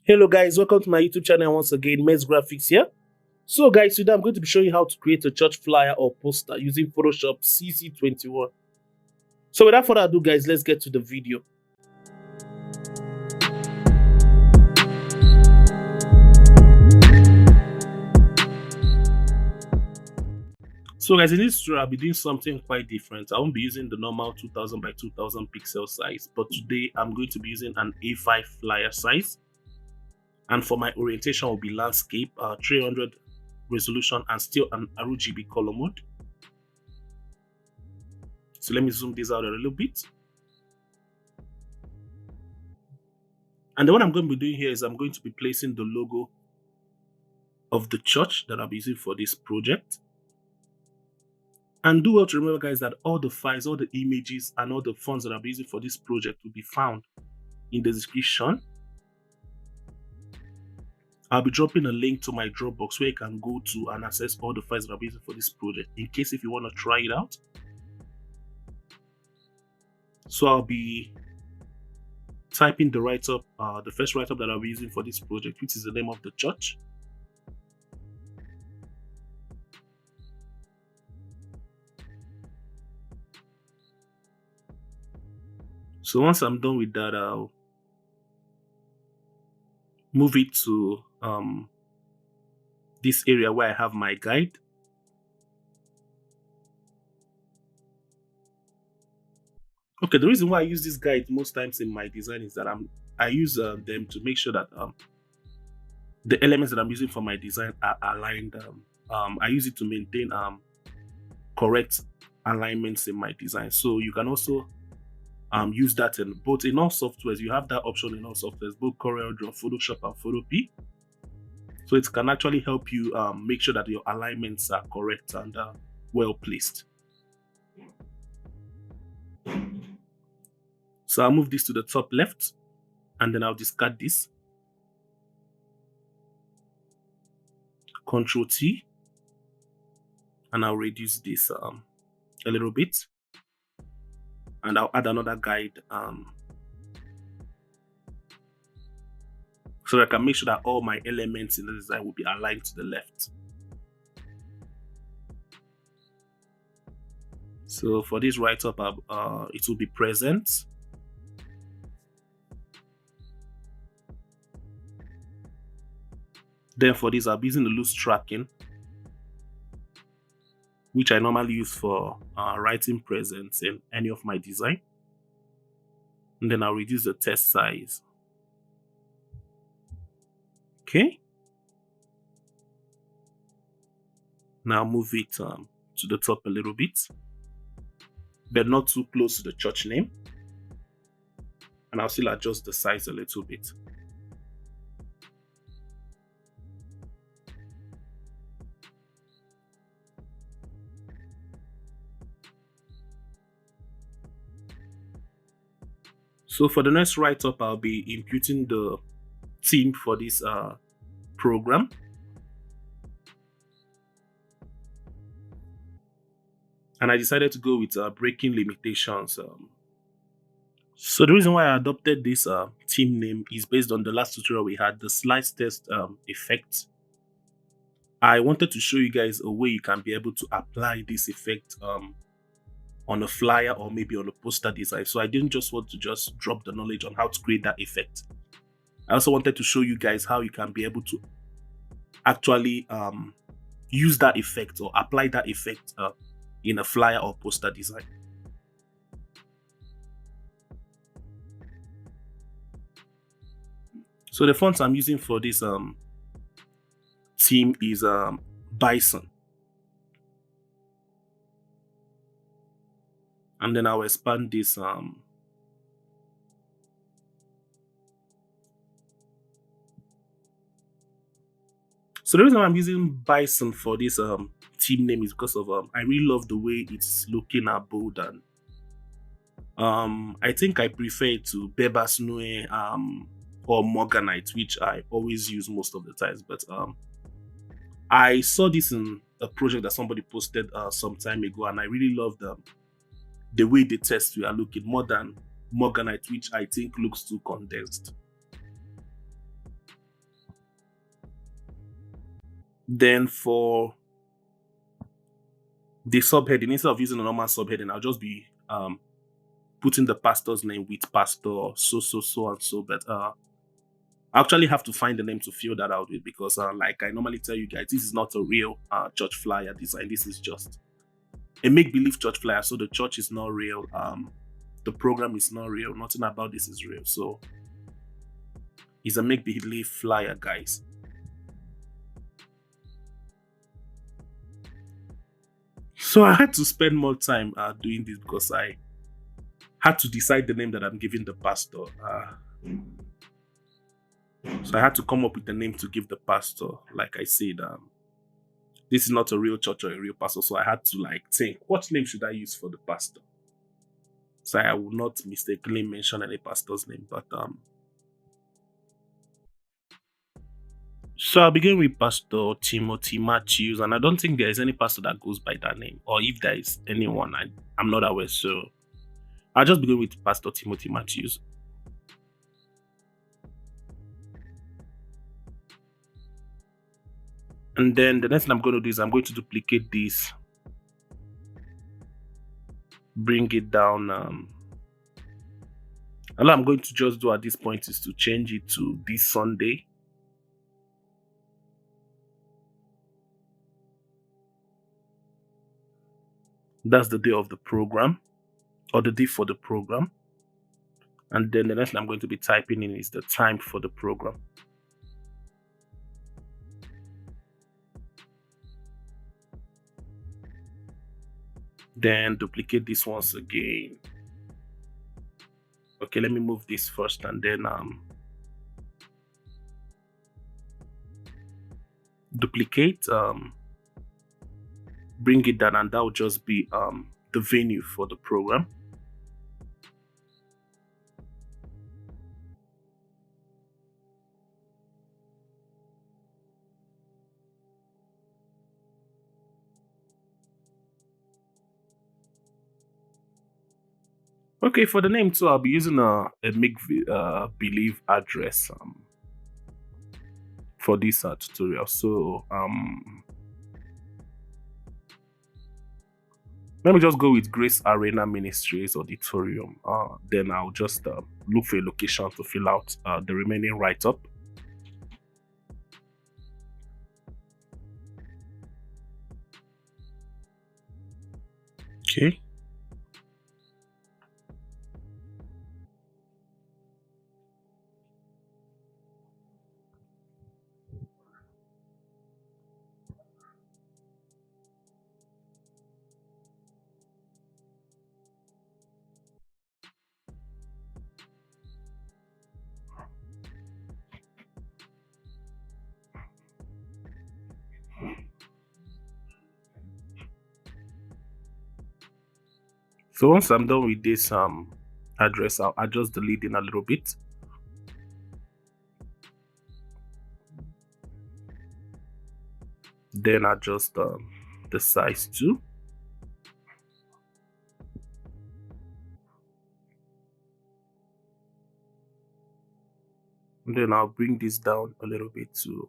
Hello guys, welcome to my YouTube channel once again, Mez Graphics here. So guys, today I'm going to be showing you how to create a church flyer or poster using Photoshop CC21. So without further ado guys, let's get to the video. So guys, in this tutorial I'll be doing something quite different. I won't be using the normal 2000 by 2000 pixel size, but today I'm going to be using an A5 flyer size. And for my orientation will be landscape, 300 resolution and still an RGB color mode. So let me zoom this out a little bit. And then what I'm going to be doing here is I'm going to be placing the logo of the church that I'll be using for this project. And do well to remember guys that all the files, all the images and all the fonts that I'll be using for this project will be found in the description. I'll be dropping a link to my Dropbox where you can go to and access all the files that I'll be using for this project in case if you want to try it out. So I'll be typing the write-up, the first write-up that I'll be using for this project, which is the name of the church. So once I'm done with that, I'll move it to this area where I have my guide. Okay, the reason why I use this guide most times in my design is that I use them to make sure that the elements that I'm using for my design are aligned. I use it to maintain correct alignments in my design. So you can also use that in all softwares. You have that option in all softwares, both CorelDRAW, Photoshop, and Photopea. So it can actually help you make sure that your alignments are correct and well placed. So I'll move this to the top left, and then I'll discard this. Control T, and I'll reduce this a little bit, and I'll add another guide so that I can make sure that all my elements in the design will be aligned to the left. So for this write-up, it will be present. Then for this, I'll be using the loose tracking, which I normally use for writing presents in any of my design. And then I'll reduce the text size. Okay. Now move it to the top a little bit, but not too close to the church name. And I'll still adjust the size a little bit. So for the next write-up, I'll be imputing the theme for this program. And I decided to go with breaking limitations. So the reason why I adopted this theme name is based on the last tutorial we had, the slice test effect. I wanted to show you guys a way you can be able to apply this effect on a flyer or maybe on a poster design. So I didn't just want to just drop the knowledge on how to create that effect. I also wanted to show you guys how you can be able to actually use that effect or apply that effect in a flyer or poster design. So the fonts I'm using for this theme is Bison. And then I'll expand this so the reason I'm using Bison for this theme name is because of I really love the way it's looking at bold, and I think I prefer it to Bebas Noe or Morganite, which I always use most of the times. But I saw this in a project that somebody posted some time ago, and I really loved the way the tests were looking more than Morganite, which I think looks too condensed. Then for the subheading, instead of using a normal subheading, I'll just be putting the pastor's name with pastor so and so. But I actually have to find the name to fill that out with, because like I normally tell you guys, this is not a real church flyer design. This is just a make-believe church flyer. So the church is not real. The program is not real. Nothing about this is real. So it's a make-believe flyer, guys. So I had to spend more time doing this, because I had to decide the name that I'm giving the pastor. So I had to come up with a name to give the pastor. Like I said, this is not a real church or a real pastor. So I had to like think, what name should I use for the pastor? So I will not mistakenly mention any pastor's name. But so I'll begin with Pastor Timothy Matthews, and I don't think there is any pastor that goes by that name, or if there is anyone, I'm not aware. So I'll just begin with Pastor Timothy Matthews. And then the next thing I'm going to do is I'm going to duplicate this, bring it down. All I'm going to just do at this point is to change it to this Sunday. That's the day of the program, or the day for the program. And then the next thing I'm going to be typing in is the time for the program. Then duplicate this once again. Okay, let me move this first, and then duplicate, bring it down, and that will just be the venue for the program. Okay, for the name too, I'll be using a make believe address for this tutorial. So let me just go with Grace Arena Ministries Auditorium. Then I'll just look for a location to fill out the remaining write-up. Okay. So once I'm done with this address, I'll adjust the leading a little bit. Then adjust the size too. And then I'll bring this down a little bit to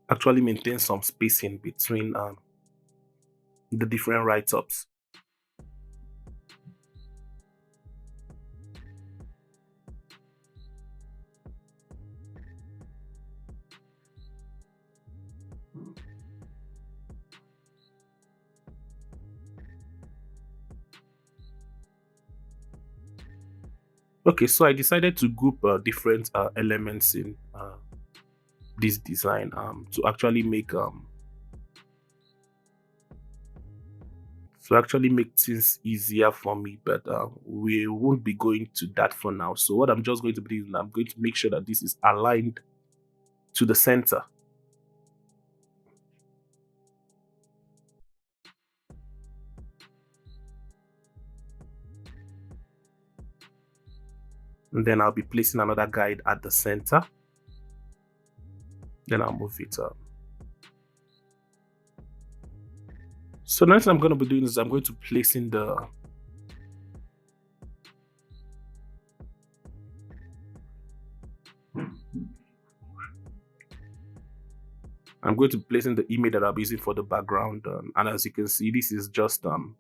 actually maintain some spacing between the different write-ups. Okay, so I decided to group different elements in this design to actually make things easier for me, but we won't be going to that for now. So what I'm just going to be doing, I'm going to make sure that this is aligned to the center. And then I'll be placing another guide at the center. Then I'll move it up. So next I'm going to be doing is I'm going to place in the I'm going to be placing the image that I'll be using for the background. And as you can see, this is just um,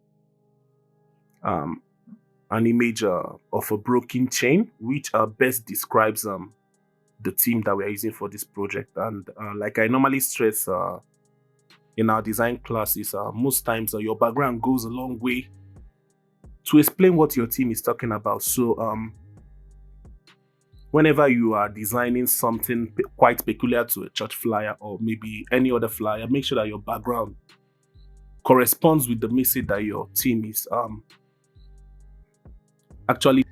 an image of a broken chain, which best describes the theme that we are using for this project. And like I normally stress in our design classes, most times your background goes a long way to explain what your team is talking about. So whenever you are designing something quite peculiar to a church flyer or maybe any other flyer, make sure that your background corresponds with the message that your team is actually.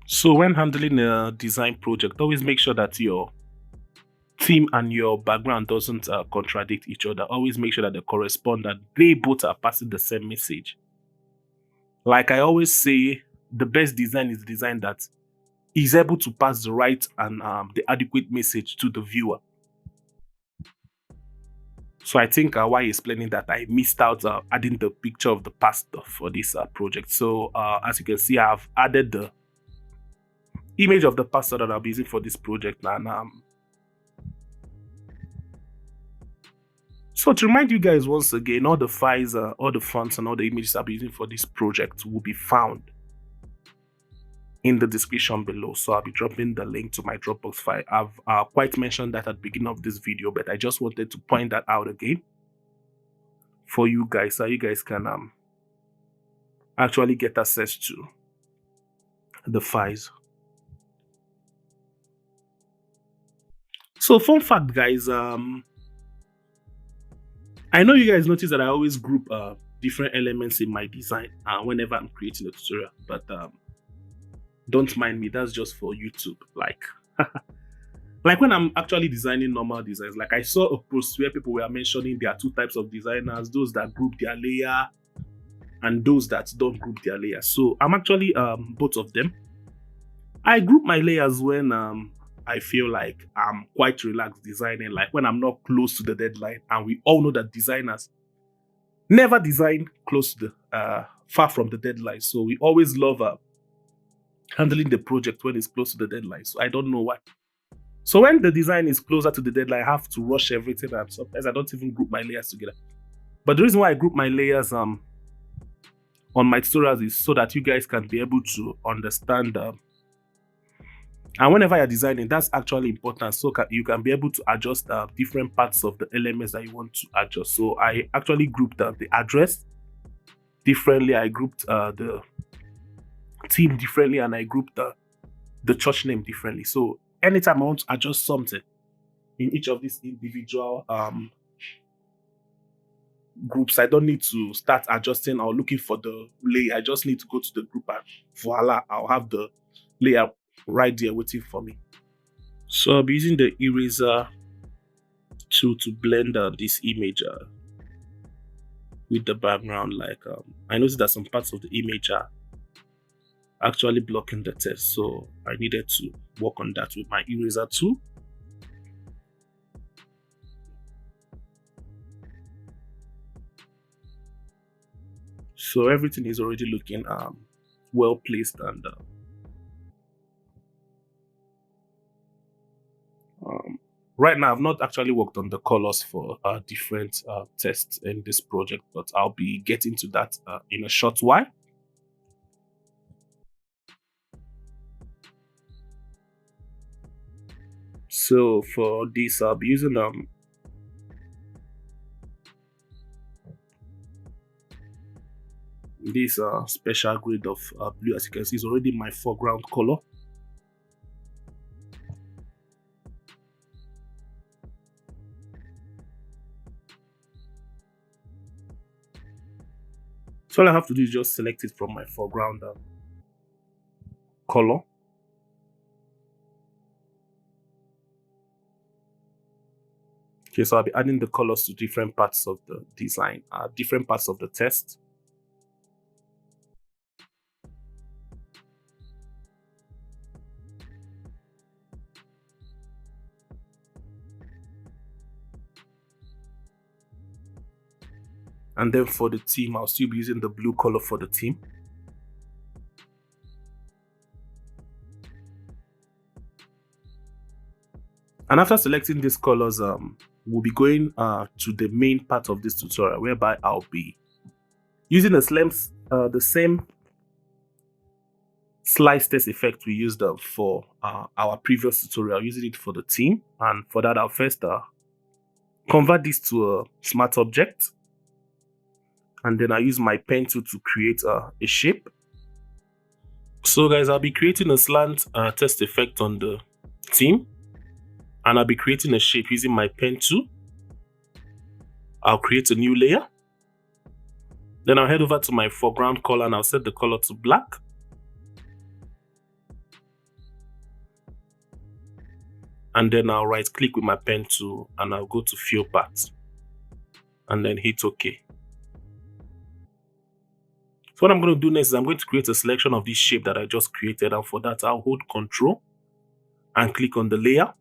So when handling a design project, always make sure that your theme and your background doesn't contradict each other. Always make sure that they correspond, that they both are passing the same message. Like I always say, the best design is the design that is able to pass the right and the adequate message to the viewer. So I think while explaining that, I missed out adding the picture of the pastor for this project. So as you can see, I've added the image of the pastor that I'll be using for this project. And so to remind you guys once again, all the files, all the fonts and all the images I'll be using for this project will be found in the description below. So I'll be dropping the link to my Dropbox file. I've quite mentioned that at the beginning of this video, but I just wanted to point that out again for you guys, so you guys can actually get access to the files. So fun fact, guys, I know you guys notice that I always group different elements in my design whenever I'm creating a tutorial, but don't mind me, that's just for YouTube. Like when I'm actually designing normal designs, like I saw a post where people were mentioning there are two types of designers, those that group their layer and those that don't group their layers. So I'm actually both of them. I group my layers when I feel like I'm quite relaxed designing, like when I'm not close to the deadline. And we all know that designers never design close to the far from the deadline. So we always love handling the project when it's close to the deadline. So I don't know why. So when the design is closer to the deadline, I have to rush everything, and sometimes I don't even group my layers together. But the reason why I group my layers on my tutorials is so that you guys can be able to understand. And whenever you're designing, that's actually important. So you can be able to adjust different parts of the elements that you want to adjust. So I actually grouped the address differently. I grouped the theme differently, and I grouped the church name differently. So anytime I want to adjust something in each of these individual groups, I don't need to start adjusting or looking for the layer. I just need to go to the group and voila, I'll have the layer right there waiting for me. So I'll be using the eraser tool to blend this image with the background. Like I noticed that some parts of the image are actually blocking the text, so I needed to work on that with my eraser tool. So everything is already looking well placed, and right now I've not actually worked on the colors for different tests in this project, but I'll be getting to that in a short while. So for this, I'll be using this special grade of blue. As you can see, is already my foreground color. So all I have to do is just select it from my foreground color. Okay, so I'll be adding the colors to different parts of the design, different parts of the test. And then for the theme, I'll still be using the blue color for the theme. And after selecting these colors, we'll be going to the main part of this tutorial, whereby I'll be using the same slice test effect we used for our previous tutorial, using it for the theme. And for that, I'll first convert this to a smart object, and then I use my pen tool to create a shape. So guys, I'll be creating a slant test effect on the theme, and I'll be creating a shape using my pen tool. I'll create a new layer. Then I'll head over to my foreground color and I'll set the color to black. And then I'll right click with my pen tool and I'll go to fill path and then hit OK. So what I'm going to do next is I'm going to create a selection of this shape that I just created, and for that I'll hold Ctrl and click on the layer.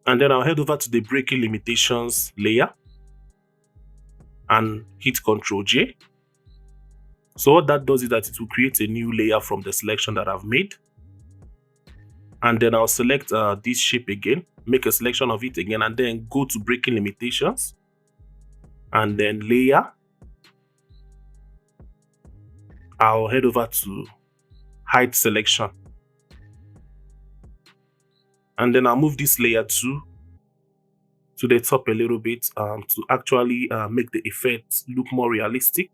And then I'll head over to the breaking limitations layer and hit Ctrl J. So what that does is that it will create a new layer from the selection that I've made. And then I'll select this shape again, make a selection of it again, and then go to breaking limitations and then layer. I'll head over to hide selection. And then I'll move this layer to the top a little bit to actually make the effect look more realistic.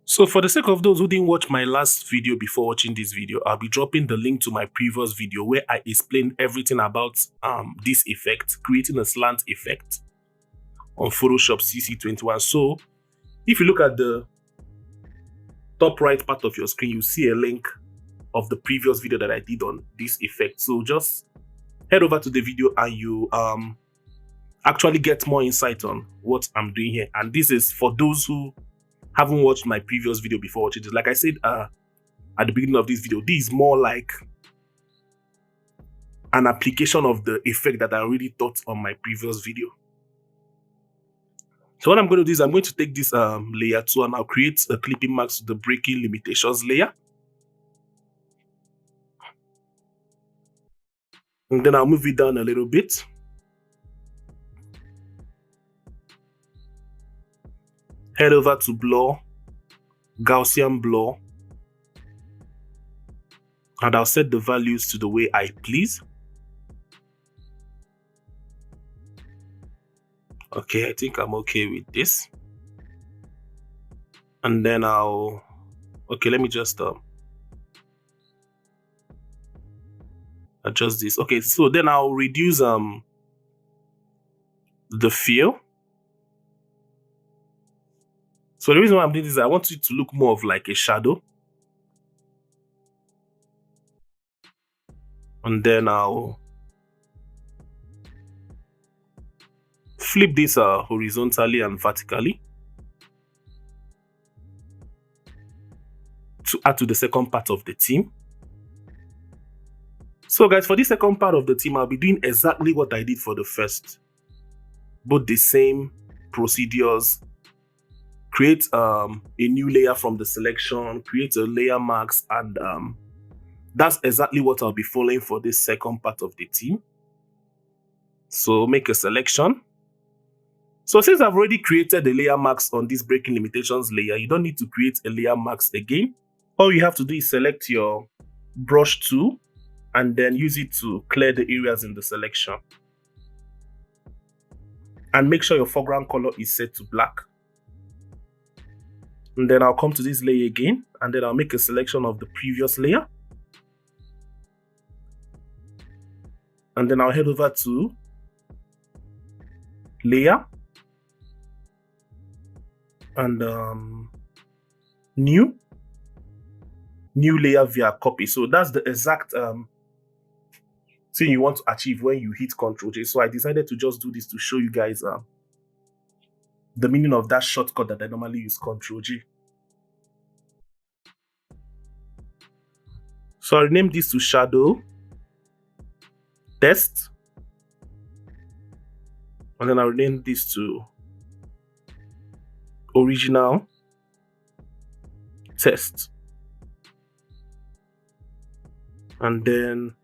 So for the sake of those who didn't watch my last video before watching this video, I'll be dropping the link to my previous video where I explained everything about this effect, creating a slant effect on Photoshop CC21. So if you look at the top right part of your screen, you see a link of the previous video that I did on this effect. So just head over to the video and you actually get more insight on what I'm doing here. And this is for those who haven't watched my previous video before watching this. Like I said at the beginning of this video, this is more like an application of the effect that I already thought on my previous video. So what I'm going to do is I'm going to take this layer 2 and I'll create a clipping mask to the breaking limitations layer. And then I'll move it down a little bit. Head over to blur, Gaussian blur, and I'll set the values to the way I please. Okay, I think I'm okay with this. And then okay, let me just adjust this. Okay, so then I'll reduce the fill. So the reason why I'm doing this is I want it to look more of like a shadow. And then I'll flip this horizontally and vertically to add to the second part of the theme. So guys, for this second part of the theme, I'll be doing exactly what I did for the first. Both the same procedures. Create a new layer from the selection, create a layer mask, and that's exactly what I'll be following for this second part of the theme. So make a selection. So since I've already created the layer mask on this breaking limitations layer, you don't need to create a layer mask again. All you have to do is select your brush tool and then use it to clear the areas in the selection. And make sure your foreground color is set to black. And then I'll come to this layer again, and then I'll make a selection of the previous layer. And then I'll head over to layer and new layer via copy. So that's the exact thing you want to achieve when you hit Ctrl J. So I decided to just do this to show you guys the meaning of that shortcut that I normally use, Ctrl J. So I renamed this to shadow test, and then I rename this to original test. And then,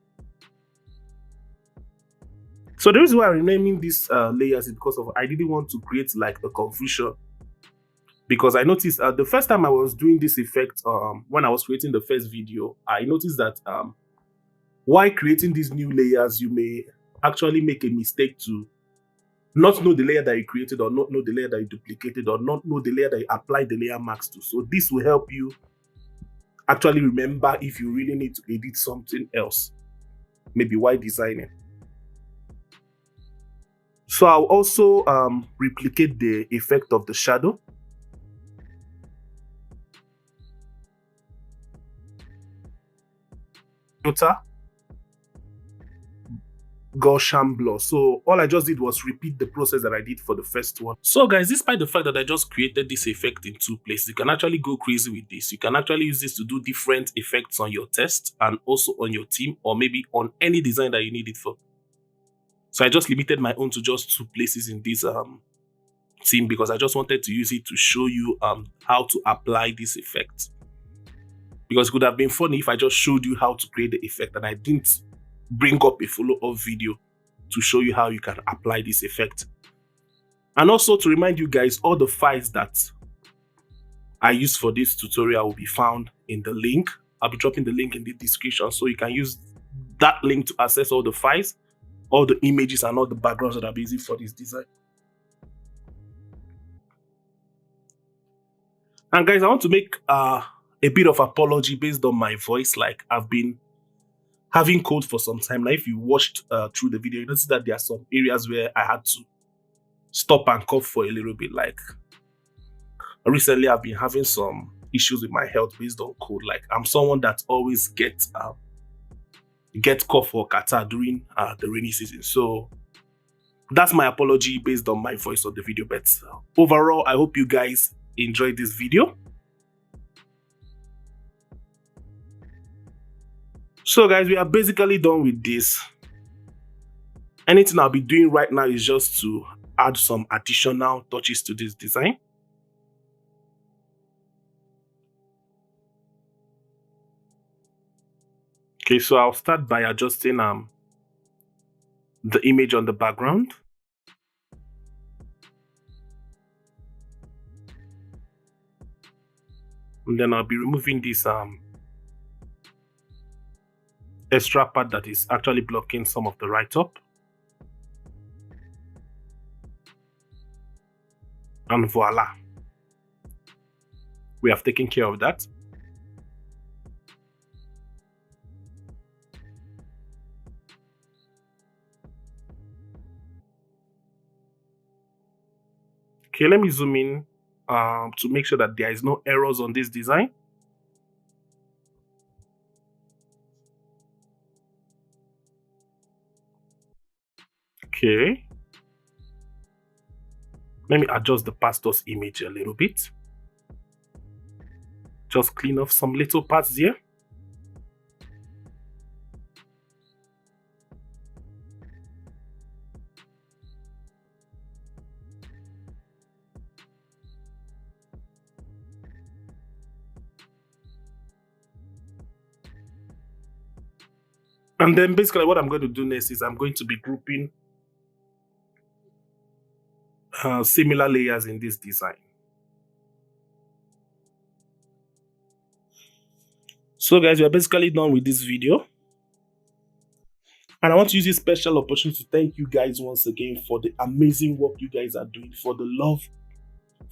so the reason why I'm renaming these layers is because of I didn't want to create like a confusion, because I noticed the first time I was doing this effect, when I was creating the first video, I noticed that while creating these new layers, you may actually make a mistake to not know the layer that you created, or not know the layer that you duplicated, or not know the layer that you applied the layer mask to. So this will help you actually remember if you really need to edit something else, maybe while designing. So I'll also replicate the effect of the shadow. Filter, Gaussian blur. So all I just did was repeat the process that I did for the first one. So guys, despite the fact that I just created this effect in 2 places, you can actually go crazy with this. You can actually use this to do different effects on your test and also on your team, or maybe on any design that you need it for. So I just limited my own to just 2 places in this team, because I just wanted to use it to show you how to apply this effect. Because it could have been funny if I just showed you how to create the effect and I didn't bring up a follow-up video to show you how you can apply this effect. And also to remind you guys, all the files that I used for this tutorial will be found in the link. I'll be dropping the link in the description, so you can use that link to access all the files, all the images, and all the backgrounds that I'll be using for this design. And guys, I want to make a bit of apology based on my voice. Like, I've been having cold for some time now. If you watched through the video, you notice that there are some areas where I had to stop and cough for a little bit. Like, recently I've been having some issues with my health based on cold. Like, I'm someone that always get cough or catarrh during the rainy season. So that's my apology based on my voice on the video. But overall, I hope you guys enjoyed this video. So guys, we are basically done with this. Anything I'll be doing right now is just to add some additional touches to this design. Okay, so I'll start by adjusting the image on the background. And then I'll be removing this extra part that is actually blocking some of the write-up. And voila, we have taken care of that. Okay, let me zoom in to make sure that there is no errors on this design. Okay, let me adjust the pastor's image a little bit. Just clean off some little parts here. And then basically what I'm going to do next is I'm going to be grouping similar layers in this design. So guys, we are basically done with this video. And I want to use this special opportunity to thank you guys once again for the amazing work you guys are doing, for the love,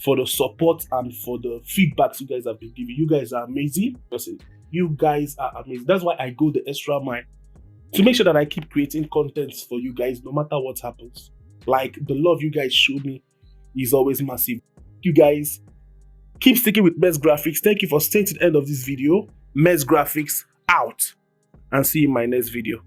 for the support, and for the feedbacks you guys have been giving. You guys are amazing. You guys are amazing. That's why I go the extra mile to make sure that I keep creating content for you guys no matter what happens. Like, the love you guys show me is always massive. You guys keep sticking with Mez Graphics. Thank you for staying to the end of this video. Mez Graphics out, and see you in my next video.